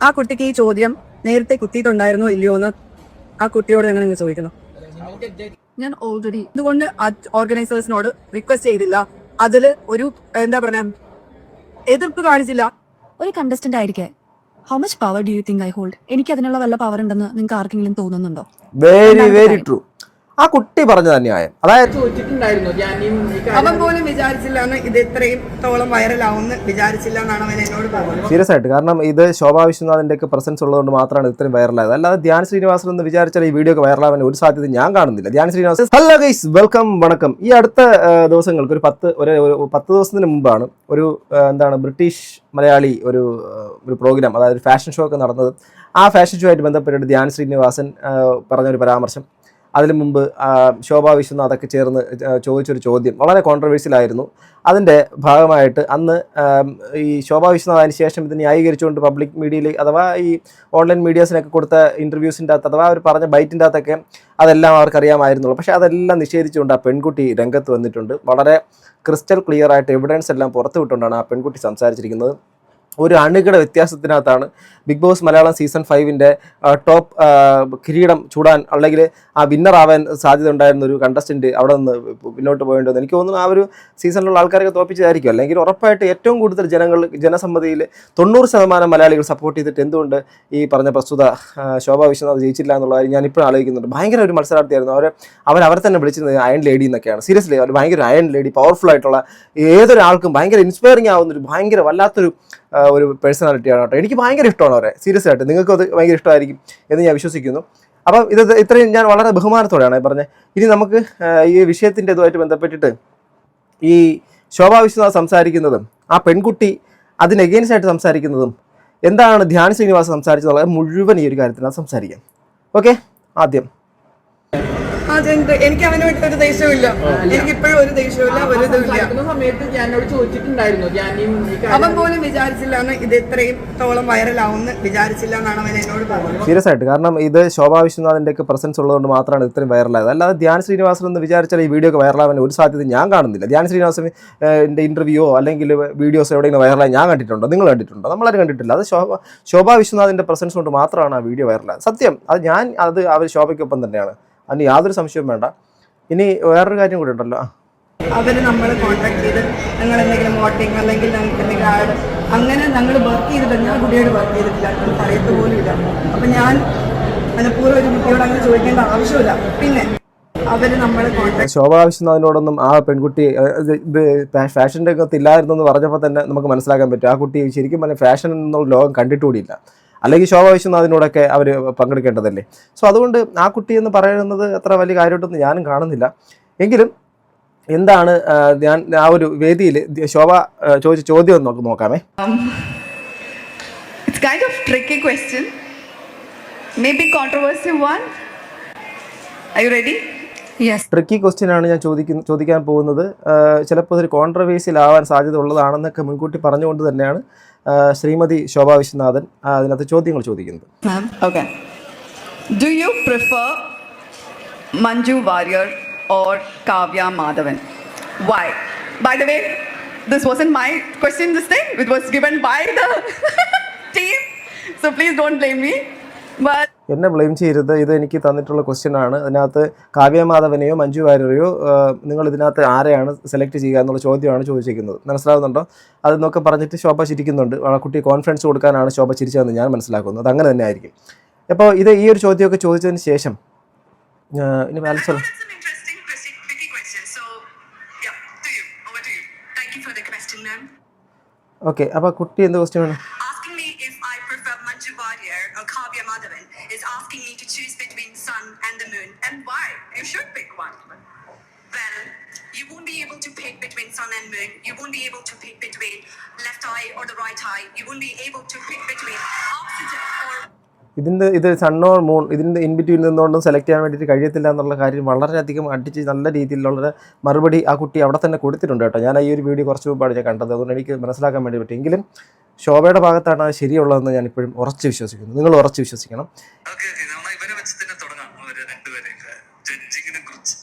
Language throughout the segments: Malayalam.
ആ കുട്ടിക്ക് ഈ ചോദ്യം നേരത്തെ കുത്തിയിട്ടുണ്ടായിരുന്നോ ഇല്ലയോ എന്ന് ആ കുട്ടിയോട് ഞങ്ങൾ നിങ്ങൾ ചോദിക്കുന്നു. ഞാൻ ഓൾറെഡി ഇതുകൊണ്ട് ഓർഗനൈസേഴ്സിനോട് റിക്വസ്റ്റ് ചെയ്തില്ല. അതിൽ ഒരു എന്താ പറയാ എതിർപ്പ് കാണിച്ചില്ല. ഒരു കണ്ടസ്റ്റന്റ് ആയിരിക്കെ how much power do you think I hold? എനിക്ക് അതിനുള്ള വല്ല പവർ ഉണ്ടെന്ന് നിങ്ങൾക്ക് ആർക്കെങ്കിലും തോന്നുന്നുണ്ടോ? Very very true. ആ കുട്ടി പറഞ്ഞത് ന്യായം. അതായത് അവൻ പോലും വിചാരിച്ചില്ല ഇത് ഇത്രയും തോളം വൈറലാവുമെന്ന് വിചാരിച്ചില്ല എന്നാണ് അവൻ എന്നോട് പറഞ്ഞത്. സീരിയസ് ആയിട്ട്. കാരണം ഇത് ശോഭാ വിശ്വനാഥിന്റെ ഒക്കെ പ്രസൻസ് ഉള്ളതുകൊണ്ട് മാത്രമാണ് ഇത്രയും വൈറലായത്. അല്ലാതെ ധ്യാൻ ശ്രീനിവാസൻ എന്ന് വിചാരിച്ചാൽ ഈ വീഡിയോ ഒക്കെ വൈറലാവാൻ ഒരു സാധ്യത ഞാൻ കാണുന്നില്ല. Dhyan Sreenivasan, hello guys, welcome, വണക്കം. ഈ അടുത്ത ദിവസങ്ങൾക്ക് ഒരു 10 ദിവസത്തിന് മുമ്പാണ് ഒരു ബ്രിട്ടീഷ് മലയാളി ഒരു പ്രോഗ്രാം, അതായത് ഫാഷൻ ഷോ ഒക്കെ നടന്നത്. ആ ഫാഷൻ ഷോ ആയിട്ട് ബന്ധപ്പെട്ടിട്ട് ധ്യാൻ ശ്രീനിവാസൻ പറഞ്ഞൊരു പരാമർശം, അതിനു മുമ്പ് ശോഭാ വിശ്വനാഥൊക്കെ ചേർന്ന് ചോദിച്ചൊരു ചോദ്യം വളരെ കോൺട്രവേഴ്സ്യലായിരുന്നു. അതിൻ്റെ ഭാഗമായിട്ട് അന്ന് ഈ ശോഭാ വിശ്വനാഥ് അതിന് ശേഷം ഇത് ന്യായീകരിച്ചുകൊണ്ട് പബ്ലിക് മീഡിയയിൽ അഥവാ ഈ ഓൺലൈൻ മീഡിയാസിനൊക്കെ കൊടുത്ത ഇൻ്റർവ്യൂസിൻ്റെ അകത്ത് അഥവാ അവർ പറഞ്ഞ ബൈറ്റിൻ്റെ അകത്തൊക്കെ അതെല്ലാം അവർക്കറിയാമായിരുന്നുള്ളൂ. പക്ഷേ അതെല്ലാം നിഷേധിച്ചുകൊണ്ട് ആ പെൺകുട്ടി രംഗത്ത് വന്നിട്ടുണ്ട്. വളരെ ക്രിസ്റ്റൽ ക്ലിയർ ആയിട്ട് എവിഡൻസ് എല്ലാം പുറത്തു വിട്ടുകൊണ്ടാണ് ആ പെൺകുട്ടി സംസാരിച്ചിരിക്കുന്നത്. ഒരു അണുകിട വ്യത്യാസത്തിനകത്താണ് Bigg Boss Malayalam season 5 top കിരീടം ചൂടാൻ അല്ലെങ്കിൽ ആ വിന്നർ ആവാൻ സാധ്യത ഉണ്ടായിരുന്ന ഒരു കണ്ടസ്റ്റൻറ്റ് അവിടെ നിന്ന് പിന്നോട്ട് പോകേണ്ടത്. എനിക്ക് തോന്നുന്നു ആ ഒരു സീസണിലുള്ള ആൾക്കാരൊക്കെ തോപ്പിച്ചതായിരിക്കും. അല്ലെങ്കിൽ ഉറപ്പായിട്ട് ഏറ്റവും കൂടുതൽ ജനസമ്മതിയിൽ 90% മലയാളികൾ സപ്പോർട്ട് ചെയ്തിട്ട് എന്തുകൊണ്ട് ഈ പറഞ്ഞ പ്രസ്തുത ശോഭാ വിശ്വനാഥ് ജയിച്ചില്ല എന്നുള്ള കാര്യം ഞാനിപ്പോഴും ആലോചിക്കുന്നുണ്ട്. ഭയങ്കര ഒരു മത്സരാർത്ഥിയായിരുന്നു. അവരെ തന്നെ വിളിച്ചിരുന്നത് അയൺ ലേഡി എന്നൊക്കെയാണ്. സീരിയസ്ലി അവർ ഭയങ്കര അയൺ ലേഡി, പവർഫുൾ ആയിട്ടുള്ള ഏതൊരാൾക്കും ഭയങ്കര ഇൻസ്പയറിംഗ് ആവുന്നൊരു ഭയങ്കര വല്ലാത്തൊരു പേഴ്സണാലിറ്റിയാണ് കേട്ടോ. എനിക്ക് ഭയങ്കര ഇഷ്ടമാണ് അവരെ. സീരിയസ് ആയിട്ട് നിങ്ങൾക്കും അത് ഭയങ്കര ഇഷ്ടമായിരിക്കും എന്ന് ഞാൻ വിശ്വസിക്കുന്നു. അപ്പം ഇത്രയും ഞാൻ വളരെ ബഹുമാനത്തോടെയാണ് പറഞ്ഞത്. ഇനി നമുക്ക് ഈ വിഷയത്തിൻ്റെ ഇതുമായിട്ട് ബന്ധപ്പെട്ടിട്ട് ഈ ശോഭാ വിശ്വനാഥ് സംസാരിക്കുന്നതും ആ പെൺകുട്ടി അതിന് എഗെയിൻസ്റ്റ് ആയിട്ട് സംസാരിക്കുന്നതും എന്താണ് ധ്യാൻ ശ്രീനിവാസൻ സംസാരിച്ചതുള്ളത് മുഴുവൻ ഈ ഒരു കാര്യത്തിനകത്ത് സംസാരിക്കാം. ഓക്കെ, ആദ്യം എനിക്ക് അവനുമായിട്ട് ഒരു ദേഷ്യമില്ല. എനിക്ക് ഇപ്പോഴും ഒരു ദേഷ്യമില്ല, ഒരു അവൻ പോലും വിചാരിച്ചില്ല ഇത് ഇത്രയും തോളം വൈറലാവുമെന്ന് വിചാരിച്ചില്ല എന്നാണ് അവൻ എന്നോട് പറഞ്ഞത്. സീരിയസ് ആയിട്ട്. കാരണം ഇത് ശോഭാ വിശ്വനാഥിന്റെ ഒക്കെ പ്രസൻസ് ഉള്ളതുകൊണ്ട് മാത്രമാണ് ഇത്രയും വൈറലായത്. അല്ലാതെ ധ്യാൻ ശ്രീനിവാസൻ എന്ന് വിചാരിച്ചാൽ ഈ വീഡിയോ ഒക്കെ വൈറലാവാൻ ഒരു സാധ്യത ഞാൻ കാണുന്നില്ല. ധ്യാൻ ശ്രീനിവാസന്റെ ഇന്റർവ്യൂയോ അല്ലെങ്കിൽ വീഡിയോസോ എവിടെയെങ്കിലും വൈറലായി ഞാൻ കണ്ടിട്ടുണ്ടോ? നിങ്ങൾ കണ്ടിട്ടുണ്ടോ? നമ്മളാരും കണ്ടിട്ടില്ല. അത് ശോഭാ വിശ്വനാഥിന്റെ പ്രസൻസ് കൊണ്ട് മാത്രമാണ് ആ വീഡിയോ വൈറലായത്. സത്യം, അത് അവർ ശോഭയ്ക്കൊപ്പം തന്നെയാണ്. അതിന് യാതൊരു സംശയവും വേണ്ട. ഇനി വേറൊരു കാര്യം കൂടി ഉണ്ടല്ലോ, അവര് നമ്മളെ കോൺടാക്ട് ചെയ്ത് ഞങ്ങൾ എന്തെങ്കിലും വോട്ടിങ് അല്ലെങ്കിൽ ഞങ്ങൾക്ക് എന്തെങ്കിലും ആഡ് അങ്ങനെ ഞങ്ങൾ വർക്ക് ചെയ്തിട്ട് ഞാൻ കുട്ടിയോട് വർക്ക് ചെയ്തിട്ടില്ല, പറയത്ത് പോലും ഇല്ല. അപ്പം ഞാൻ മനഃപൂർവ്വം ഒരു കുട്ടിയോട് അങ്ങനെ ചോദിക്കേണ്ട ആവശ്യമില്ല. പിന്നെ അവര് നമ്മളെ കോൺടാക്ട് ശോഭാ വിശ്വനാഥിനോടൊന്നും ആ പെൺകുട്ടി ഇത് ഫാഷൻ്റെ രംഗത്ത് ഇല്ലായിരുന്നെന്ന് പറഞ്ഞപ്പോൾ തന്നെ നമുക്ക് മനസ്സിലാക്കാൻ പറ്റും ആ കുട്ടി ശരിക്കും പറഞ്ഞാൽ ഫാഷൻ എന്നുള്ള ലോകം കണ്ടിട്ടുകൂടിയില്ല. അല്ലെങ്കിൽ ശോഭാ വിശ്വനാഥിനോടൊക്കെ അവർ പങ്കെടുക്കേണ്ടതല്ലേ. സോ അതുകൊണ്ട് ആ കുട്ടി എന്ന് പറയുന്നത് അത്ര വലിയ കാര്യമായിട്ടൊന്നും ഞാനും കാണുന്നില്ല. എങ്കിലും എന്താണ് ഞാൻ ആ ഒരു വേദിയിൽ ശോഭ ചോദിച്ച ചോദ്യം ഒന്ന് നമുക്ക് നോക്കാമേ. It's kind of tricky question. Maybe controversial one. Are you ready? Yes. Tricky question ആണ് ഞാൻ ചോദിക്കാൻ പോകുന്നത്. ചിലപ്പോൾ ഒരു കോൺട്രവേഴ്സ്യൽ ആവാൻ സാധ്യത ഉള്ളതാണെന്നൊക്കെ മുൻകൂട്ടി പറഞ്ഞുകൊണ്ട് തന്നെയാണ് ശ്രീമതി ശോഭാ വിശ്വനാഥൻ അതിനകത്ത് ചോദ്യങ്ങൾ ചോദിക്കുന്നത്. Okay. Do you prefer Manju Warrier or Kavya Madhavan? Why? By the way, this wasn't my question this time. It was given by the team. So please don't blame me. But എന്നെ ബ്ലെയിം ചെയ്യരുത്. ഇത് എനിക്ക് തന്നിട്ടുള്ള ക്വസ്റ്റ്യൻ ആണ്. അതിനകത്ത് കാവ്യ മാധവനെയോ മഞ്ജു വാര്യരെയോ നിങ്ങൾ ഇതിനകത്ത് ആരെയാണ് സെലക്ട് ചെയ്യുക എന്നുള്ള ചോദ്യമാണ് ചോദിച്ചിരിക്കുന്നത്. മനസ്സിലാവുന്നുണ്ടോ? അതെന്നൊക്കെ പറഞ്ഞിട്ട് ശോഭ ചിരിക്കുന്നുണ്ട്. കുട്ടി കോൺഫിഡൻസ് കൊടുക്കാനാണ് ശോഭ ചിരിച്ചതെന്ന് ഞാൻ മനസ്സിലാക്കുന്നത്. അങ്ങനെ തന്നെ ആയിരിക്കും. അപ്പോൾ ഈ ഒരു ചോദ്യമൊക്കെ ചോദിച്ചതിന് ശേഷം ഇനി ബാലൻസ് ഓക്കെ. അപ്പോൾ കുട്ടി എന്ത് ക്വസ്റ്റ്യൻ ആണ്? Is asking me to choose between sun and the moon, and why? You should pick one. Well, you won't be able to pick between sun and moon. You won't be able to pick between left eye or the right eye. You won't be able to pick between oxygen or ഇത് സൺ ഓർ മൂൺ ഇതിൻ്റെ ഇൻബിറ്റ്വീൻ നിന്നുകൊണ്ടും സെലക്ട് ചെയ്യാൻ വേണ്ടിയിട്ട് കഴിയത്തില്ല എന്നുള്ള കാര്യം വളരെയധികം അടിച്ച് നല്ല രീതിയിലുള്ള മറുപടി ആ കുട്ടി അവിടെ തന്നെ കൊടുത്തിട്ടുണ്ട് കേട്ടോ. ഞാൻ ഈ ഒരു വീഡിയോ കുറച്ച് മുമ്പാണ് ഞാൻ കണ്ടത്. അതുകൊണ്ട് എനിക്ക് മനസ്സിലാക്കാൻ വേണ്ടി പറ്റും. എങ്കിലും ശോഭയുടെ ഭാഗത്താണ് അത് ശരിയുള്ളതെന്ന് ഞാൻ ഇപ്പോഴും ഉറച്ച് വിശ്വസിക്കുന്നു. നിങ്ങൾ ഉറച്ച് വിശ്വസിക്കണം.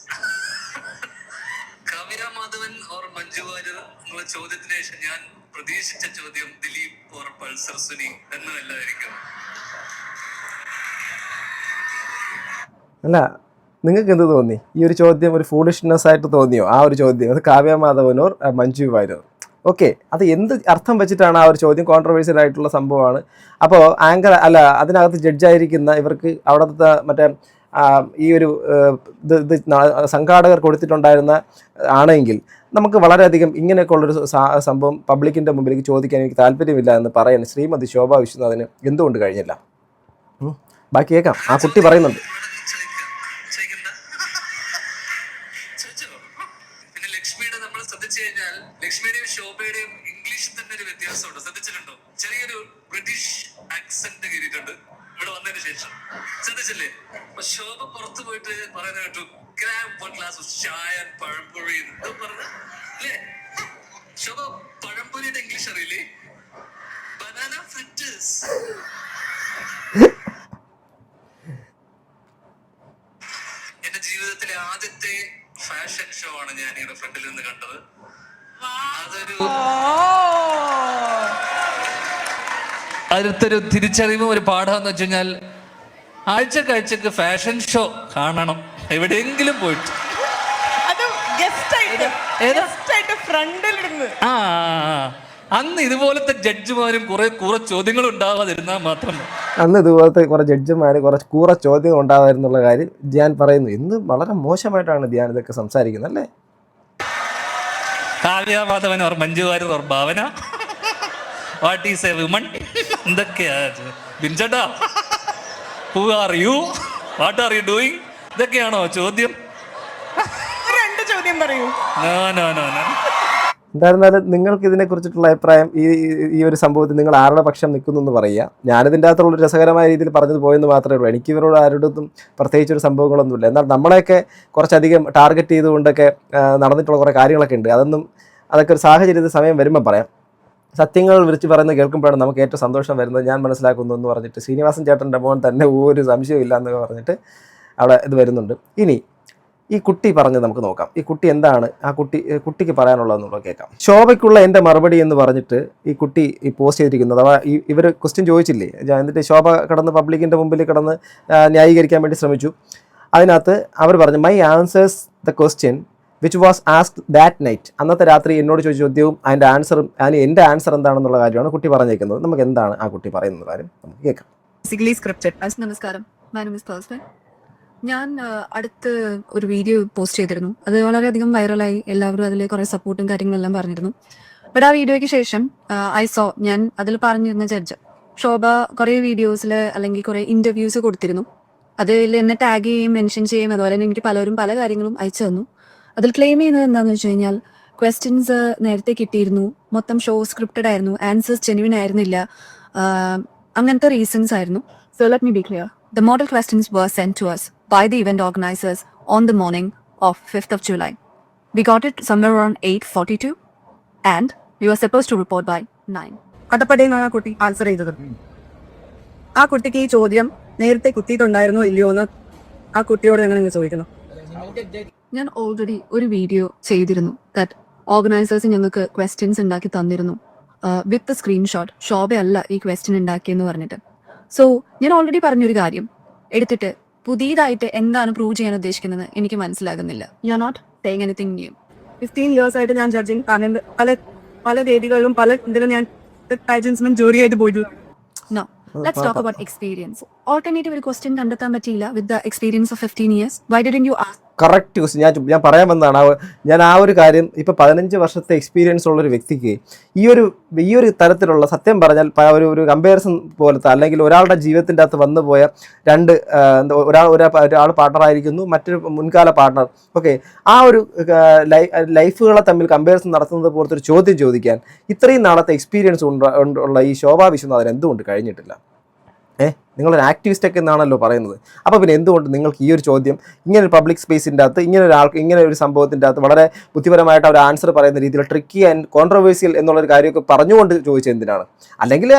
ചോദ്യത്തിന് ശേഷം ഞാൻ പ്രതീക്ഷിച്ച ചോദ്യം ദിലീപ് ഓർ പൾസർ സുനി എന്നല്ലായിരിക്കും. അല്ല, നിങ്ങൾക്ക് എന്ത് തോന്നി? ഈ ഒരു ചോദ്യം ഒരു ഫൂളിഷ്നെസ് ആയിട്ട് തോന്നിയോ? ആ ഒരു ചോദ്യം, അത് കാവ്യ മാധവനോർ മഞ്ജു വാര്യർ. ഓക്കെ, അത് എന്ത് അർത്ഥം വെച്ചിട്ടാണ് ആ ഒരു ചോദ്യം? കോൺട്രവേഴ്സ്യൽ ആയിട്ടുള്ള സംഭവമാണ്. അപ്പോൾ ആങ്കർ അല്ല, അതിനകത്ത് ജഡ്ജായിരിക്കുന്ന ഇവർക്ക് അവിടുത്തെ മറ്റേ ഈ ഒരു ഇത് സംഘാടകർ കൊടുത്തിട്ടുണ്ടായിരുന്ന ആണെങ്കിൽ നമുക്ക് വളരെയധികം ഇങ്ങനെയൊക്കെ ഉള്ളൊരു സംഭവം പബ്ലിക്കിൻ്റെ മുമ്പിലേക്ക് ചോദിക്കാൻ എനിക്ക് താല്പര്യമില്ല എന്ന് പറയാൻ ശ്രീമതി ശോഭ വിശ്വനാഥിന് എന്തുകൊണ്ട് കഴിഞ്ഞില്ല? ബാക്കി കേൾക്കാം, ആ കുട്ടി പറയുന്നുണ്ട്. പിന്നെ ലക്ഷ്മിയുടെ നമ്മൾ ശ്രദ്ധിച്ചു കഴിഞ്ഞാൽ ലക്ഷ്മിയുടെയും ശോഭയുടെയും ഇംഗ്ലീഷിൽ തന്നെ ഒരു വ്യത്യാസമുണ്ട്. ശ്രദ്ധിച്ചിട്ടുണ്ടോ? ചെറിയൊരു ബ്രിട്ടീഷ് ആക്സെന്റ് കയറിയിട്ടുണ്ട് ഇവിടെ വന്നതിന് ശേഷം. ശ്രദ്ധിച്ചില്ലേ? അപ്പൊ ശോഭ പുറത്തു പോയിട്ട് പറയുന്ന കേട്ടു, ഗ്രാബ് വൺ ഗ്ലാസ് ചായ പഴംപൊഴി എന്തോ പറഞ്ഞ അല്ലേ? ശോഭ പഴംപൊരിയുടെ ഇംഗ്ലീഷ് അറിയില്ലേ? Banana fritters. എന്റെ ജീവിതത്തിലെ ആദ്യത്തെ ഫാഷൻ ഷോ ആണ് ഞാൻ ഇവിടെ ഫ്രണ്ടിൽ നിന്ന് കണ്ടത്. അടുത്തൊരു തിരിച്ചറിവും ഒരു പാഠം എന്ന് വെച്ച് കഴിഞ്ഞാൽ ആഴ്ചക്ക് ഫാഷൻ ഷോ കാണണം എവിടെയെങ്കിലും പോയിട്ട്. ആ അന്ന് ഇതുപോലത്തെ ജഡ്ജിമാരും കുറെ ചോദ്യങ്ങൾ ഉണ്ടാവാതിരുന്നാൽ മാത്രം. അന്ന് ഇതുപോലത്തെ കുറെ ജഡ്ജിമാർ കുറെ ചോദ്യങ്ങൾ ഉണ്ടാവാതിരുന്നുള്ള കാര്യം ധ്യാൻ പറയുന്നു. ഇന്ന് വളരെ മോശമായിട്ടാണ് ധ്യാൻ ഇതൊക്കെ സംസാരിക്കുന്നത് അല്ലേ? Kavya Madhavan or Manju Warrier or Bhavana, what is a women? എന്തൊക്കെയാ ബിൻചേട്ടാ? Who are you? What are you doing? ഇതൊക്കെയാണോ ചോദ്യം? രണ്ട് ചോദ്യം പറയൂ. നോ. എന്തായിരുന്നാലും നിങ്ങൾക്ക് ഇതിനെക്കുറിച്ചിട്ടുള്ള അഭിപ്രായം, ഈ ഒരു സംഭവത്തിൽ നിങ്ങൾ ആരുടെ പക്ഷം നിൽക്കുന്നു എന്ന് പറയുക. ഞാനിതിൻ്റെ അകത്തുള്ള രസകരമായ രീതിയിൽ പറഞ്ഞത് പോയെന്ന് മാത്രമേ ഉള്ളൂ. എനിക്ക് ഇവരോട് ആരോടും പ്രത്യേകിച്ചൊരു സംഭവങ്ങളൊന്നുമില്ല. എന്നാൽ നമ്മളെയൊക്കെ കുറച്ചധികം ടാർഗറ്റ് ചെയ്തുകൊണ്ടൊക്കെ നടന്നിട്ടുള്ള കുറേ കാര്യങ്ങളൊക്കെ ഉണ്ട്. അതൊക്കെ ഒരു സാഹചര്യത്തിൽ സമയം വരുമ്പോൾ പറയാം. സത്യങ്ങൾ വിളിച്ച് പറയുന്നത് കേൾക്കുമ്പോഴാണ് നമുക്ക് ഏറ്റവും സന്തോഷം വരുന്നത്. ഞാൻ മനസ്സിലാക്കുന്നു എന്ന് പറഞ്ഞിട്ട് ശ്രീനിവാസൻ ചേട്ടൻ്റെ മോൻ തന്നെ ഒരു സംശയമില്ല എന്ന് പറഞ്ഞിട്ട് അവിടെ ഇത് വരുന്നുണ്ട്. ഇനി ഈ കുട്ടി പറഞ്ഞത് നമുക്ക് നോക്കാം. ഈ കുട്ടി എന്താണ് കുട്ടിക്ക് പറയാനുള്ളതെന്നുള്ളത് കേൾക്കാം. ശോഭയ്ക്കുള്ള എൻ്റെ മറുപടി എന്ന് പറഞ്ഞിട്ട് ഈ കുട്ടി പോസ്റ്റ് ചെയ്തിരിക്കുന്നത്, അഥവാ ഇവർ ക്വസ്റ്റ്യൻ ചോദിച്ചില്ലേ, എന്നിട്ട് ശോഭ പബ്ലിക്കിൻ്റെ മുമ്പിൽ കിടന്ന് ന്യായീകരിക്കാൻ വേണ്ടി ശ്രമിച്ചു. അതിനകത്ത് അവർ പറഞ്ഞു, my answers the question which was asked that night. അന്നത്തെ രാത്രി എന്നോട് ചോദിച്ച ചോദ്യവും അതിൻ്റെ ആൻസറും എൻ്റെ ആൻസർ എന്താണെന്നുള്ള കാര്യമാണ് കുട്ടി പറഞ്ഞേക്കുന്നത്. നമുക്ക് എന്താണ് ആ കുട്ടി പറയുന്ന കാര്യം നമുക്ക് കേൾക്കാം. നമസ്കാരം, മൈ നെയിം ഈസ് പേഴ്സൺ. ഞാൻ അടുത്ത് ഒരു വീഡിയോ പോസ്റ്റ് ചെയ്തിരുന്നു. അത് വളരെയധികം വൈറലായി. എല്ലാവരും അതിൽ കുറേ സപ്പോർട്ടും കാര്യങ്ങളെല്ലാം പറഞ്ഞിരുന്നു. ബട്ട് ആ വീഡിയോയ്ക്ക് ശേഷം ഞാൻ അതിൽ പറഞ്ഞിരുന്ന ജഡ്ജ് ശോഭ കുറേ വീഡിയോസിൽ അല്ലെങ്കിൽ കുറേ ഇൻ്റർവ്യൂസ് കൊടുത്തിരുന്നു. അതിൽ എന്നെ ടാഗ് ചെയ്യും, മെൻഷൻ ചെയ്യും. അതുപോലെ തന്നെ എനിക്ക് പലരും പല കാര്യങ്ങളും അയച്ചു തന്നു. അതിൽ ക്ലെയിം ചെയ്യുന്നത് എന്താണെന്ന് വെച്ച് കഴിഞ്ഞാൽ ക്വസ്റ്റ്യൻസ് നേരത്തെ കിട്ടിയിരുന്നു, മൊത്തം ഷോ സ്ക്രിപ്റ്റഡ് ആയിരുന്നു, ആൻസേഴ്സ് ജെന്യുവൻ ആയിരുന്നില്ല, അങ്ങനത്തെ റീസൺസ് ആയിരുന്നു. So let me B clear. The model questions were sent to us by the event organizers on the morning of 5th of July. We got it somewhere around 8:42 and we were supposed to report by 9. കട്ടപ്പടയെന്നാണ് ആ കുട്ടി ആൻസർ ചെയ്തത്. ആ കുട്ടിക്ക് ഈ ചോദ്യം നേരത്തെ കുത്തിയിട്ടുണ്ടായിരുന്നോ ഇല്ലയോ എന്ന് ആ കുട്ടിയോട് ഞങ്ങൾ ചോദിക്കുന്നു. ഞാൻ ഓൾറെഡി ഒരു വീഡിയോ ചെയ്തിരുന്നു. ദാറ്റ് ഓർഗനൈസേഴ്സ് ഞങ്ങൾക്ക് ക്വസ്റ്റ്യൻസ് ഉണ്ടാക്കി തന്നിരുന്നു വിത്ത് സ്ക്രീൻഷോട്ട്. ശോഭയല്ല ഈ ക്വസ്റ്റ്യൻ ഉണ്ടാക്കിയെന്ന് പറഞ്ഞിട്ട്. സോ ഞാൻ ഓൾറെഡി പറഞ്ഞൊരു കാര്യം എടുത്തിട്ട് പുതിയതായിട്ട് എന്താണ് പ്രൂവ് ചെയ്യാൻ ഉദ്ദേശിക്കുന്നത് എനിക്ക് മനസ്സിലാകുന്നില്ല. You are not saying anything new. 15 years ആയിട്ട് ഞാൻ ജഡ്ജിങ് പല വേദികളിലും പല ഇതിലും ഞാൻ ജൂറി ആയിട്ട് പോയിട്ടുള്ളൂ. No, let's talk about experience. Alternative ഒരു ക്വസ്റ്റ്യൻ കണ്ടെത്താൻ പറ്റിയില്ല with the experience of 15 years. Why didn't you ask? Correct question. ഞാൻ പറയാൻ വന്നതാണ്. ഞാൻ ആ ഒരു കാര്യം, ഇപ്പോൾ 15 വർഷത്തെ എക്സ്പീരിയൻസ് ഉള്ളൊരു വ്യക്തിക്ക് ഈ ഒരു തരത്തിലുള്ള, സത്യം പറഞ്ഞാൽ ഒരു കമ്പാരിസൺ പോലത്തെ, അല്ലെങ്കിൽ ഒരാളുടെ ജീവിതത്തിൻ്റെ അകത്ത് വന്നു പോയ ഒരാൾ പാർട്ണറായിരിക്കുന്നു, മറ്റൊരു മുൻകാല പാർട്ണർ. ഓക്കെ, ആ ഒരു ലൈഫുകളെ തമ്മിൽ കമ്പാരിസൺ നടത്തുന്നത് പോലത്തെ ഒരു ചോദ്യം ചോദിക്കാൻ ഇത്രയും നാളത്തെ എക്സ്പീരിയൻസ് ഉള്ള ഈ ശോഭാ വിശ്വനാഥൻ എന്തുകൊണ്ട് കഴിഞ്ഞിട്ടില്ല? നിങ്ങളൊരു ആക്ടിവിസ്റ്റ് ഒക്കെ എന്നാണല്ലോ പറയുന്നത്. അപ്പോൾ പിന്നെ എന്തുകൊണ്ട് നിങ്ങൾക്ക് ഈ ഒരു ചോദ്യം ഇങ്ങനെ ഒരു പബ്ലിക് സ്പേസിൻ്റെ അകത്ത് ഇങ്ങനെ ഒരു സംഭവത്തിൻ്റെ അകത്ത് വളരെ ബുദ്ധിപരമായിട്ട് അവർ ആൻസർ പറയുന്ന രീതിയിൽ ട്രിക്കി ആൻഡ് കോൺട്രവേഴ്സ്യൽ എന്നുള്ളൊരു കാര്യമൊക്കെ പറഞ്ഞുകൊണ്ട് ചോദിച്ചത് എന്തിനാണ്? അല്ലെങ്കിൽ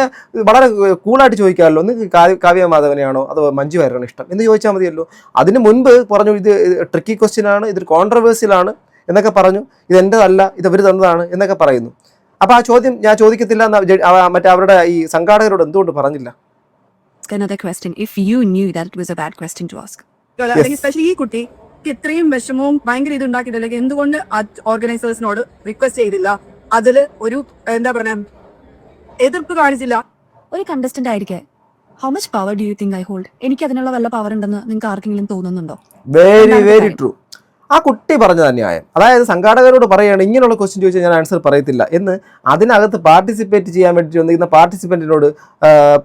വളരെ കൂളായിട്ട് ചോദിക്കാമല്ലോ, ഒന്ന് കാവ്യ മാധവനെയാണോ അതോ മഞ്ജു വാര്യരാണോ ഇഷ്ടം എന്ന് ചോദിച്ചാൽ മതിയല്ലോ. അതിന് മുൻപ് പറഞ്ഞു ഇത് ട്രിക്കി ക്വസ്റ്റ്യൻ ആണ്, ഇതൊരു കോൺട്രവേഴ്സ്യലാണ് എന്നൊക്കെ പറഞ്ഞു, ഇതെൻ്റെതല്ല, ഇത് അവർ തന്നതാണ് എന്നൊക്കെ പറയുന്നു. അപ്പോൾ ആ ചോദ്യം ഞാൻ ചോദിക്കത്തില്ല എന്ന് മറ്റേ അവരുടെ ഈ സംഘാടകരോട് എന്തുകൊണ്ട് പറഞ്ഞില്ല? Another question if you knew that it was a bad question to ask. അല്ലെങ്കിൽ സ്പെഷ്യലി ഈ കുട്ടി ഇത്രയും വിഷമവും ഭയങ്കര ഇത് ഉണ്ടാക്കിയിട്ടില്ലെങ്കിൽ എന്തുകൊണ്ട് ഓർഗനൈസേഴ്സിനോട് റിക്വസ്റ്റ് ചെയ്തില്ല, അതില് ഒരു എന്താ പറയാ എതിർപ്പ് കാണിച്ചില്ല? ഒരു കണ്ടസ്റ്റന്റ് ആയിരിക്കെ how much power do you think I hold? എനിക്ക് അതിനുള്ള വല്ല പവർ ഉണ്ടെന്ന് നിങ്ങൾക്ക് ആർക്കെങ്കിലും തോന്നുന്നുണ്ടോ? Very true. ആ കുട്ടി പറഞ്ഞത് ന്യായം. അതായത് സംഘാടകരോട് പറയുകയാണ് ഇങ്ങനെയുള്ള ക്വസ്റ്റ്യൻ ചോദിച്ചാൽ ഞാൻ ആൻസർ പറയത്തില്ല എന്ന്. അതിനകത്ത് പാർട്ടിസിപ്പേറ്റ് ചെയ്യാൻ വേണ്ടി വന്നിരിക്കുന്ന പാർട്ടിസിപ്പൻറ്റിനോട്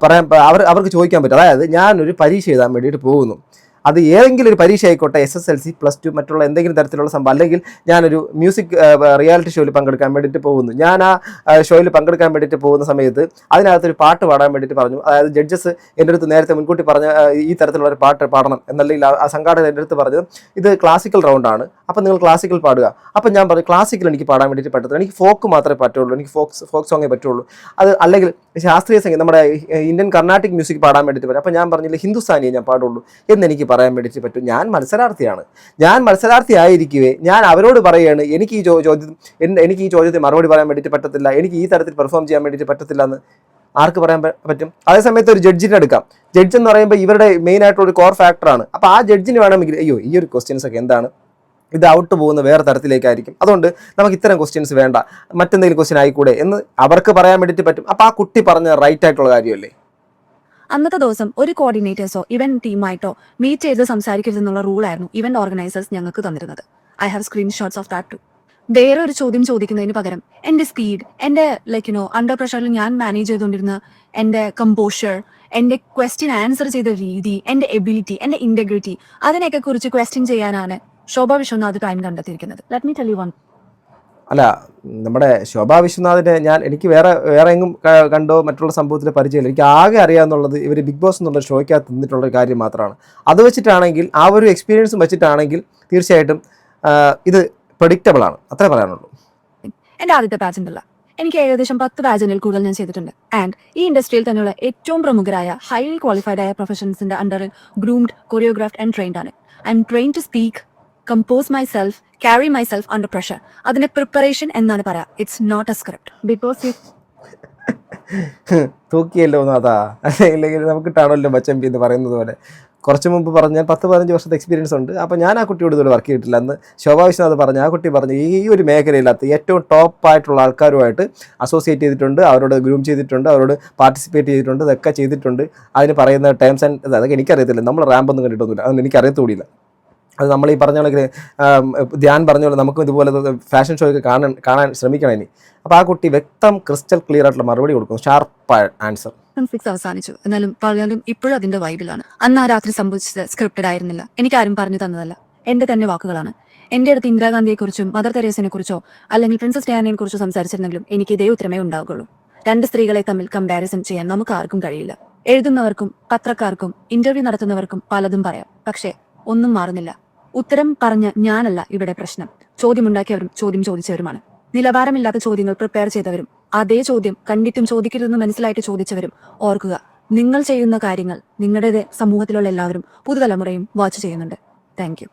പറയാൻ അവർക്ക് ചോദിക്കാൻ പറ്റും. അതായത് ഞാനൊരു പരീക്ഷ എഴുതാൻ വേണ്ടിയിട്ട് പോകുന്നു, അത് ഏതെങ്കിലും ഒരു പരീക്ഷ ആയിക്കോട്ടെ, SSLC +2 മറ്റുള്ള എന്തെങ്കിലും തരത്തിലുള്ള സംഭവം, അല്ലെങ്കിൽ ഞാനൊരു മ്യൂസിക് റിയാലിറ്റി ഷോയിൽ പങ്കെടുക്കാൻ വേണ്ടിയിട്ട് പോകുന്നു. ഞാൻ ആ ഷോയിൽ പങ്കെടുക്കാൻ വേണ്ടിയിട്ട് പോകുന്ന സമയത്ത് അതിനകത്തൊരു പാട്ട് പാടാൻ വേണ്ടിയിട്ട് പറഞ്ഞു. അതായത് ജഡ്ജസ് എൻ്റെ അടുത്ത് നേരത്തെ മുൻകൂട്ടി പറഞ്ഞ ഈ തരത്തിലുള്ള ഒരു പാട്ട് പാടണം എന്നല്ലെങ്കിൽ ആ സംഘാടകർ എൻ്റെ അടുത്ത് പറഞ്ഞത് ഇത് ക്ലാസിക്കൽ റൗണ്ടാണ്, അപ്പം നിങ്ങൾ ക്ലാസിക്കൽ പാടുക. അപ്പം ഞാൻ പറഞ്ഞു ക്ലാസിക്കൽ എനിക്ക് പാടാൻ വേണ്ടിയിട്ട് പറ്റത്തില്ല, എനിക്ക് ഫോക്ക് മാത്രമേ പറ്റുള്ളൂ, എനിക്ക് ഫോക്ക് സോങ്ങേ പറ്റുള്ളൂ. അത് അല്ലെങ്കിൽ ശാസ്ത്രീയ സംഗീതം നമ്മുടെ ഇന്ത്യൻ കർണാട്ടിക് മ്യൂസിക് പാടാൻ വേണ്ടിയിട്ട് പറ്റും. അപ്പം ഞാൻ പറഞ്ഞില്ല ഹിന്ദുസ്ഥാനിയെ ഞാൻ പാടുള്ളൂ എന്നെനിക്ക് പറയാൻ വേണ്ടിയിട്ട് പറ്റും. ഞാൻ മത്സരാർത്ഥിയാണ്. ഞാൻ മത്സരാർത്ഥിയായിരിക്കുവേ ഞാൻ അവരോട് പറയുകയാണ് എനിക്ക് ഈ ചോദ്യത്തിന് മറുപടി പറയാൻ വേണ്ടിയിട്ട് പറ്റത്തില്ല, എനിക്ക് ഈ തരത്തിൽ പെർഫോം ചെയ്യാൻ വേണ്ടിയിട്ട് പറ്റത്തില്ല എന്ന് ആർക്ക് പറയാൻ പറ്റും? അതേസമയത്ത് ഒരു ജഡ്ജിനെ എടുക്കാം. ജഡ്ജ് എന്ന് പറയുമ്പോൾ ഇവരുടെ മെയിൻ ആയിട്ടുള്ള ഒരു കോർ ഫാക്ടറാണ്. അപ്പോൾ ആ ജഡ്ജിന് വേണമെങ്കിൽ അയ്യോ ഈ ഒരു ക്വസ്റ്റ്യൻസ് ഒക്കെ എന്താണ്, ഇത് ഔട്ട് പോകുന്ന വേറെ തരത്തിലേക്കായിരിക്കും, അതുകൊണ്ട് നമുക്ക് ഇത്തരം ക്വസ്റ്റ്യൻസ് വേണ്ട, മറ്റെന്തെങ്കിലും ക്വസ്റ്റ്യൻ ആയിക്കൂടെ എന്ന് അവർക്ക് പറയാൻ വേണ്ടിയിട്ട് പറ്റും. അപ്പോൾ ആ കുട്ടി പറഞ്ഞ റൈറ്റ് ആയിട്ടുള്ള കാര്യമല്ലേ? അന്നത്തെ ദിവസം ഒരു കോർഡിനേറ്റേഴ്സോ ഇവന്റ് ടീമായിട്ടോ മീറ്റ് ചെയ്ത് സംസാരിക്കരുതെന്നുള്ള റൂളായിരുന്നു ഇവന്റ് ഓർഗനൈസേഴ്സ് ഞങ്ങൾക്ക് തന്നിരുന്നത്. I have screenshots of that too. വേറെ ഒരു ചോദ്യം ചോദിക്കുന്നതിന് പകരം എന്റെ സ്പീഡ്, എന്റെ അണ്ടർ പ്രഷറിൽ ഞാൻ മാനേജ് ചെയ്തുകൊണ്ടിരുന്ന എന്റെ കമ്പോഷർ, എന്റെ ക്വസ്റ്റ്യൻ ആൻസർ ചെയ്ത രീതി, എന്റെ എബിലിറ്റി, എന്റെ ഇന്റഗ്രിറ്റി, അതിനെയൊക്കെ കുറിച്ച് ക്വസ്റ്റ്യൻ ചെയ്യാനാണ് ശോഭ വിശ്വനാഥ് ടൈം കണ്ടെത്തിയിരിക്കുന്നത്. Let me tell you one. അല്ല, നമ്മുടെ ശോഭാ വിശ്വനാഥിനെ എനിക്ക് വേറെ എങ്ങും കണ്ടോ മറ്റുള്ള സംഭവത്തിൽ പരിചയമില്ല. എനിക്ക് ആകെ അറിയാമെന്നുള്ളത് ഇവർ ബിഗ് ബോസ് എന്നുള്ള ഷോയ്ക്കകത്ത് നിന്നിട്ടുള്ള കാര്യം മാത്രമാണ്. അത് വെച്ചിട്ടാണെങ്കിൽ ആ ഒരു എക്സ്പീരിയൻസും വെച്ചിട്ടാണെങ്കിൽ തീർച്ചയായിട്ടും ഇത് പ്രഡിക്റ്റബിൾ ആണ്, അത്രേ പറയാനുള്ളൂ. എന്റെ ആദ്യത്തെ പാജന്റ് അല്ല, എനിക്ക് ഏകദേശം 10 പാജന്റിൽ കൂടുതൽ ഞാൻ ചെയ്തിട്ടുണ്ട്. ആൻഡ് ഈ ഇൻഡസ്ട്രിയിൽ തന്നെയുള്ള ഏറ്റവും പ്രമുഖരായ ഹൈലി ക്വാളിഫൈഡ് ആയ പ്രൊഫഷണൽസിന്റെ അണ്ടറിൽ ഗ്രൂംഡ്, കൊറിയോഗ്രാഫ്ഡ് ആൻഡ് ട്രെയിൻഡ് ആണ്. I'm train to speak, compose myself, carry myself under pressure. അതിന്റെ പ്രിപ്പറേഷൻ എന്നാണ് പറയാ. It's not a script. Because തൂക്കിയല്ലോ അതാ, അല്ലെങ്കിൽ നമുക്ക് കിട്ടാണല്ലോ ബച്ചമ്പി എന്ന് പറയുന്നത് പോലെ. കുറച്ച് മുമ്പ് പറഞ്ഞാൽ 10-15 വർഷത്തെ എക്സ്പീരിയൻസ് ഉണ്ട്. അപ്പോൾ ഞാൻ ആ കുട്ടിയോട് ഇതുപോലെ വർക്ക് ചെയ്തിട്ടില്ല. അന്ന് ശോഭാ വിശ്വനാഥ് പറഞ്ഞു, ആ കുട്ടി പറഞ്ഞു ഈ ഒരു മേഖലയിലകത്ത് ഏറ്റവും ടോപ്പായിട്ടുള്ള ആൾക്കാരുമായിട്ട് അസോസിയേറ്റ് ചെയ്തിട്ടുണ്ട്, അവരോട് ഗ്രൂം ചെയ്തിട്ടുണ്ട്, അവരോട് പാർട്ടിസിപ്പേറ്റ് ചെയ്തിട്ടുണ്ട്, ഇതൊക്കെ ചെയ്തിട്ടുണ്ട്. അതിന് പറയുന്ന ടേംസ് ആൻഡ് അതൊക്കെ എനിക്കറിയത്തില്ല. നമ്മൾ റാമ്പൊന്നും കണ്ടിട്ടൊന്നുമില്ല, അതൊന്നും എനിക്കറിയത്തുകൂടിയില്ല. അത് നമ്മൾ ഈ പറഞ്ഞ പോലെ ധ്യാൻ പറഞ്ഞ പോലെ നമുക്കും ഇതുപോലെ ഫാഷൻ ഷോയൊക്കെ കാണാൻ ശ്രമിക്കണം ഇനി. അപ്പോൾ ആ കുട്ടി വ്യക്തം ക്രിസ്റ്റൽ ക്ലിയർ ആയിട്ടുള്ള മറുപടി കൊടുക്കും, ഷാർപ്പ് ആൻസർ. ഫിക്സ് അവസാനിച്ചു. എന്നാലും പലരും ഇപ്പോഴും അതിന്റെ വൈബിലാണ്. അന്ന് ആ രാത്രി സംഭവിച്ചത് സ്ക്രിപ്റ്റഡ് ആയിരുന്നില്ല, എനിക്ക് ആരും പറഞ്ഞു തന്നതല്ല, എന്റെ തന്നെ വാക്കുകളാണ്. എന്റെ അടുത്ത് ഇന്ദിരാഗാന്ധിയെക്കുറിച്ചും മദർ തെരേസിനെ കുറിച്ചോ അല്ലെങ്കിൽ പ്രിൻസസ് ഡയാനയെ കുറിച്ചോ സംസാരിച്ചിരുന്നെങ്കിലും എനിക്ക് ഇതേ ഉത്തരമേ ഉണ്ടാവുകയുള്ളൂ. 2 സ്ത്രീകളെ തമ്മിൽ കമ്പാരിസൺ ചെയ്യാൻ നമുക്ക് ആർക്കും കഴിയില്ല. എഴുതുന്നവർക്കും പത്രക്കാർക്കും ഇന്റർവ്യൂ നടത്തുന്നവർക്കും പലതും പറയാം, പക്ഷേ ഒന്നും മാറുന്നില്ല. ഉത്തരം പറഞ്ഞ ഞാനല്ല ഇവിടെ പ്രശ്നം, ചോദ്യമുണ്ടാക്കിയവരും ചോദ്യം ചോദിച്ചവരുമാണ്. നിലവാരമില്ലാത്ത ചോദ്യങ്ങൾ പ്രിപ്പയർ ചെയ്തവരും അതേ ചോദ്യം കണ്ടിട്ടും ചോദിക്കരുതെന്ന് മനസ്സിലായിട്ട് ചോദിച്ചവരും. ഓർക്കുക, നിങ്ങൾ ചെയ്യുന്ന കാര്യങ്ങൾ നിങ്ങളുടെ സമൂഹത്തിലുള്ള എല്ലാവരും പുതുതലമുറയും വാച്ച് ചെയ്യുന്നുണ്ട്. Thank you.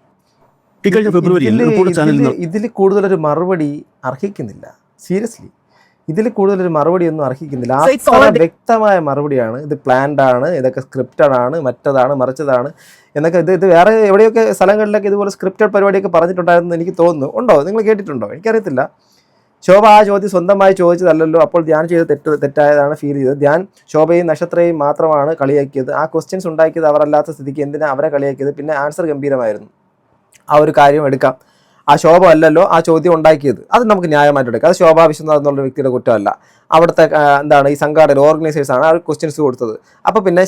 ഇതിൽ കൂടുതലൊരു മറുപടി അർഹിക്കുന്നില്ല. സീരിയസ്ലി ഇതിൽ കൂടുതലൊരു മറുപടി ഒന്നും അർഹിക്കുന്നില്ല. വ്യക്തമായ മറുപടിയാണ്. ഇത് പ്ലാൻഡ് ആണ്, ഇതൊക്കെ സ്ക്രിപ്റ്റഡ് ആണ്, മറ്റതാണ് മറിച്ചതാണ് എന്നൊക്കെ. ഇത് വേറെ എവിടെയൊക്കെ സ്ഥലങ്ങളിലൊക്കെ ഇതുപോലെ സ്ക്രിപ്റ്റഡ് പരിപാടിയൊക്കെ പറഞ്ഞിട്ടുണ്ടായിരുന്നു എനിക്ക് തോന്നുന്നു. ഉണ്ടോ, നിങ്ങൾ കേട്ടിട്ടുണ്ടോ? എനിക്കറിയത്തില്ല. ശോഭ ആ ചോദ്യം സ്വന്തമായി ചോദിച്ചതല്ലല്ലോ. അപ്പോൾ ധ്യാൻ ചെയ്ത് തെറ്റായതാണ് ഫീൽ ചെയ്തത്. ധ്യാൻ ശോഭയും നക്ഷത്രയും മാത്രമാണ് കളിയാക്കിയത്. ആ ക്വസ്റ്റ്യൻസ് ഉണ്ടാക്കിയത് അവരല്ലാത്ത സ്ഥിതിക്ക് എന്തിനാ അവരെ കളിയാക്കിയത്? പിന്നെ ആൻസർ ഗംഭീരമായിരുന്നു. ആ ഒരു കാര്യം എടുക്കാം. ആ ശോഭ അല്ലല്ലോ ആ ചോദ്യം ഉണ്ടാക്കിയത്, അത് നമുക്ക് ന്യായമായിട്ട് എടുക്കാം. അത് ശോഭാ വിശ്വനാഥ് എന്നുള്ള വ്യക്തിയുടെ കുറ്റമല്ല. അവിടുത്തെ ഈ സംഘാടകർ, ഓർഗനൈസേഴ്സാണ് ആ ക്വസ്റ്റ്യൻസ് കൊടുത്തത്. അപ്പോൾ പിന്നെ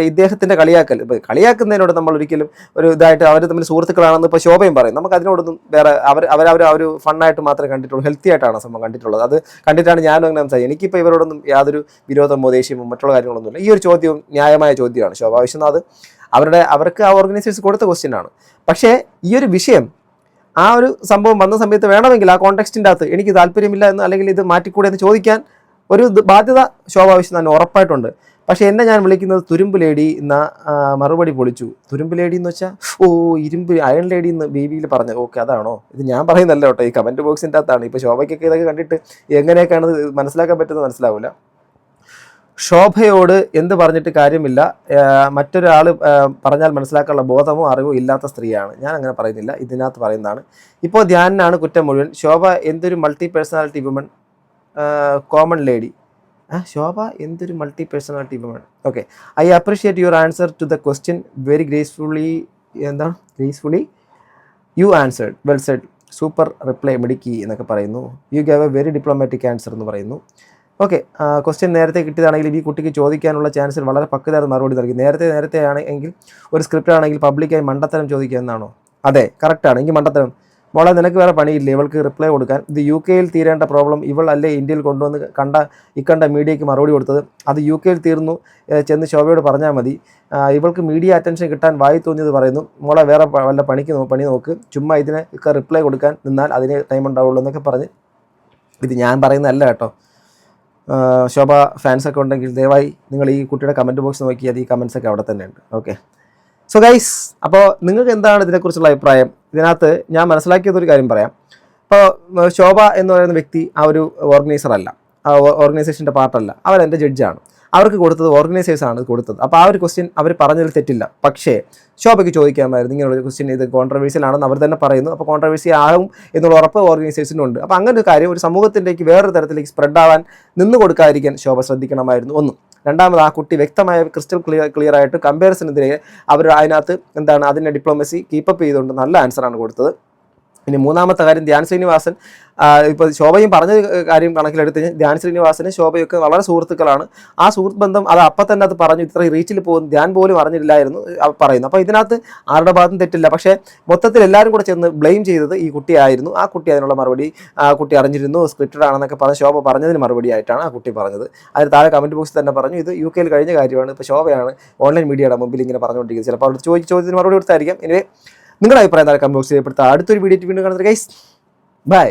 ഇദ്ദേഹത്തിൻ്റെ കളിയാക്കുന്നതിനോട് നമ്മൾ ഒരിക്കലും ഒരു ഇതായിട്ട് അവർ തമ്മിൽ സുഹൃത്തുക്കളാണെന്ന് ഇപ്പോൾ ശോഭയും പറയും. നമുക്ക് അതിനോടൊന്നും വേറെ അവർ ഒരു ഫണ്ണായിട്ട് മാത്രമേ കണ്ടിട്ടുള്ളൂ, ഹെൽത്തി ആയിട്ടാണ് സംഭവം കണ്ടിട്ടുള്ളത്. അത് കണ്ടിട്ടാണ് ഞാനും അങ്ങനെ സംസാരിച്ചത്. എനിക്കിപ്പോൾ ഇവരോടൊന്നും യാതൊരു വിരോധമോ ദേഷ്യമോ മറ്റുള്ള കാര്യങ്ങളൊന്നുമില്ല. ഈ ഒരു ചോദ്യവും ന്യായമായ ചോദ്യമാണ്. ശോഭാ വിശ്വനാഥ് അവർക്ക് ആ ഓർഗനൈസേഴ്സ് കൊടുത്ത ക്വസ്റ്റ്യനാണ്. പക്ഷേ ഈ ഒരു വിഷയം, ആ ഒരു സംഭവം വന്ന സമയത്ത് വേണമെങ്കിൽ ആ കോണ്ടെക്സ്റ്റിൻ്റെ അകത്ത് എനിക്ക് താല്പര്യമില്ല എന്ന് അല്ലെങ്കിൽ ഇത് മാറ്റിക്കൂടെ എന്ന് ചോദിക്കാൻ ഒരു ബാധ്യത ശോഭാ വിശ്വനാഥിന് ഉറപ്പായിട്ടുണ്ട്. പക്ഷേ എന്നെ ഞാൻ വിളിക്കുന്നത് തുരുമ്പ് ലേഡി എന്ന മറുപടി പൊളിച്ചു. തുരുമ്പ് ലേഡി എന്ന് വെച്ചാൽ ഇരുമ്പ് അയൺ ലേഡി എന്ന് ബേബിയിൽ പറഞ്ഞത്. ഓക്കെ, അതാണോ? ഇത് ഞാൻ പറയുന്നല്ലോ കേട്ടോ, ഈ കമൻറ്റ് ബോക്സിൻ്റെ അകത്താണ്. ഇപ്പോൾ ശോഭയ്ക്കൊക്കെ ഇതൊക്കെ കണ്ടിട്ട് എങ്ങനെയൊക്കെയാണ് മനസ്സിലാക്കാൻ പറ്റുന്നത് മനസ്സിലാവില്ല. ശോഭയോട് എന്ത് പറഞ്ഞിട്ട് കാര്യമില്ല, മറ്റൊരാൾ പറഞ്ഞാൽ മനസ്സിലാക്കാനുള്ള ബോധമോ അറിവോ ഇല്ലാത്ത സ്ത്രീയാണ്. ഞാൻ അങ്ങനെ പറയുന്നില്ല, ഇതിനകത്ത് പറയുന്നതാണ്. ഇപ്പോൾ ധ്യാനാണ് കുറ്റം മുഴുവൻ. ശോഭ എന്തൊരു multi personality woman, common lady. Shobha എന്തൊരു multi personality woman. Okay, I appreciate your answer to the question very gracefully. എന്താണ് gracefully? You answered, well said, super reply, മിടുക്കി എന്നൊക്കെ പറയുന്നു. You gave a very diplomatic answer എന്ന് പറയുന്നു. ഓക്കെ, ക്വസ്റ്റ്യൻ നേരത്തെ കിട്ടിയതാണെങ്കിൽ ഈ കുട്ടിക്ക് ചോദിക്കാനുള്ള ചാൻസിൽ വളരെ പക്വതയായി മറുപടി നൽകി. നേരത്തെ ആണെങ്കിൽ ഒരു സ്ക്രിപ്റ്റ് ആണെങ്കിൽ പബ്ലിക്കായി മണ്ടത്തരം ചോദിക്കുക എന്നാണോ? അതെ, കറക്റ്റാണ്. എനിക്ക് മണ്ടത്തരം. മോളെ, നിനക്ക് വേറെ പണിയില്ലേ ഇവൾക്ക് റിപ്ലൈ കൊടുക്കാൻ? ഇത് UK തീരേണ്ട പ്രോബ്ലം ഇവൾ അല്ലേ ഇന്ത്യയിൽ കൊണ്ടുവന്ന് ഇക്കണ്ട മീഡിയയ്ക്ക് മറുപടി കൊടുത്തത്. അത് UK തീർന്നു, ചെന്ന് ശോഭയോട് പറഞ്ഞാൽ മതി. ഇവൾക്ക് മീഡിയ അറ്റൻഷൻ കിട്ടാൻ വായി തോന്നിയത് പറയുന്നു. മോളെ, വേറെ വല്ല പണി നോക്ക്, ചുമ്മാ ഇതിനൊക്കെ റിപ്ലൈ കൊടുക്കാൻ നിന്നാൽ അതിന് ടൈം ഉണ്ടാവുള്ളൂ എന്നൊക്കെ പറഞ്ഞ്. ഇത് ഞാൻ പറയുന്നതല്ല കേട്ടോ. ശോഭ ഫാൻസൊക്കെ ഉണ്ടെങ്കിൽ ദയവായി നിങ്ങൾ ഈ കുട്ടിയുടെ കമൻറ്റ് ബോക്സ് നോക്കിയാൽ ഈ കമൻസൊക്കെ അവിടെ തന്നെ ഉണ്ട്. ഓക്കെ, സോ ഗൈസ്, അപ്പോൾ നിങ്ങൾക്ക് എന്താണ് ഇതിനെക്കുറിച്ചുള്ള അഭിപ്രായം? ഇതിനകത്ത് ഞാൻ മനസ്സിലാക്കിയതൊരു കാര്യം പറയാം. ഇപ്പോൾ ശോഭ എന്ന് പറയുന്ന വ്യക്തി ആ ഒരു ഓർഗനൈസർ അല്ല, ആ ഓർഗനൈസേഷൻ്റെ പാർട്ടല്ല, അവരെൻ്റെ ജഡ്ജാണ്. അവർക്ക് കൊടുത്തത് ഓർഗനൈസേഴ്സാണ് കൊടുത്തത്. അപ്പോൾ ആ ഒരു ക്വസ്റ്റ്യൻ അവർ പറഞ്ഞതിൽ തെറ്റില്ല. പക്ഷേ ശോഭയ്ക്ക് ചോദിക്കാമായിരുന്നു ഇങ്ങനെയുള്ള ക്വസ്റ്റ്യൻ, ഇത് കോൺട്രവേഴ്സ്യൽ ആണെന്ന് അവർ തന്നെ പറയുന്നു. അപ്പോൾ കോൺട്രവേഴ്സി ആകും എന്നുള്ള ഉറപ്പ് ഓർഗനൈസേഷനുണ്ട്. അപ്പോൾ അങ്ങനെ ഒരു കാര്യം ഒരു സമൂഹത്തിലേക്ക് വേറൊരു തരത്തിലേക്ക് സ്പ്രെഡ് ആവാൻ നിന്ന് കൊടുക്കാതിരിക്കാൻ ശോഭ ശ്രദ്ധിക്കണമായിരുന്നു. ഒന്നും. രണ്ടാമത്, ആ കുട്ടി വ്യക്തമായ ക്രിസ്റ്റൽ ക്ലിയർ ആയിട്ട് കമ്പാരിസണെതിരെ അവർ അതിനകത്ത് അതിൻ്റെ ഡിപ്ലോമസി കീപ്പപ്പ് ചെയ്തുകൊണ്ട് നല്ല ആൻസറാണ് കൊടുത്തത്. ഇനി മൂന്നാമത്തെ കാര്യം, ധ്യാൻ ശ്രീനിവാസൻ ഇപ്പോൾ ശോഭയും പറഞ്ഞ കാര്യം കണക്കിലെടുത്ത് ധ്യാൻ ശ്രീനിവാസനും ശോഭയൊക്കെ വളരെ സുഹൃത്തുക്കളാണ്. ആ സുഹൃത്ത് ബന്ധം അത് അപ്പം തന്നെ അത് പറഞ്ഞു, ഇത്ര റീച്ചിൽ പോകും ധ്യാൻ പോലും അറിഞ്ഞില്ലായിരുന്നു പറയുന്നു. അപ്പോൾ ഇതിനകത്ത് ആരുടെ ഭാഗത്തും തെറ്റില്ല. പക്ഷേ മൊത്തത്തിൽ എല്ലാവരും കൂടെ ചെന്ന് ബ്ലെയിം ചെയ്തത് ഈ കുട്ടിയായിരുന്നു. ആ കുട്ടി അതിനുള്ള മറുപടി, ആ കുട്ടി അറിഞ്ഞിരുന്നു, സ്ക്രിപ്റ്റഡ് ആണെന്നൊക്കെ പറഞ്ഞ് ശോഭ പറഞ്ഞതിന് മറുപടി ആയിട്ടാണ് ആ കുട്ടി പറഞ്ഞത്. അതിന് താഴെ കമൻറ്റ് ബോക്സിൽ തന്നെ പറഞ്ഞു ഇത് UK കഴിഞ്ഞ കാര്യമാണ്. ഇപ്പോൾ ശോഭയാണ് ഓൺലൈൻ മീഡിയയുടെ മുമ്പിൽ ഇങ്ങനെ പറഞ്ഞുകൊണ്ടിരിക്കുന്നത്. ചിലപ്പോൾ അവിടെ ചോദ്യത്തിന് മറുപടി കൊടുത്തായിരിക്കാം. ഇനി നിങ്ങളുടെ അഭിപ്രായം താഴെ കമൻറ്റ് ബോക്സിൽ രേഖപ്പെടുത്തുക. അടുത്തൊരു വീഡിയോ വീണ്ടും കാണുന്നത് ഗൈസ്, ബൈ.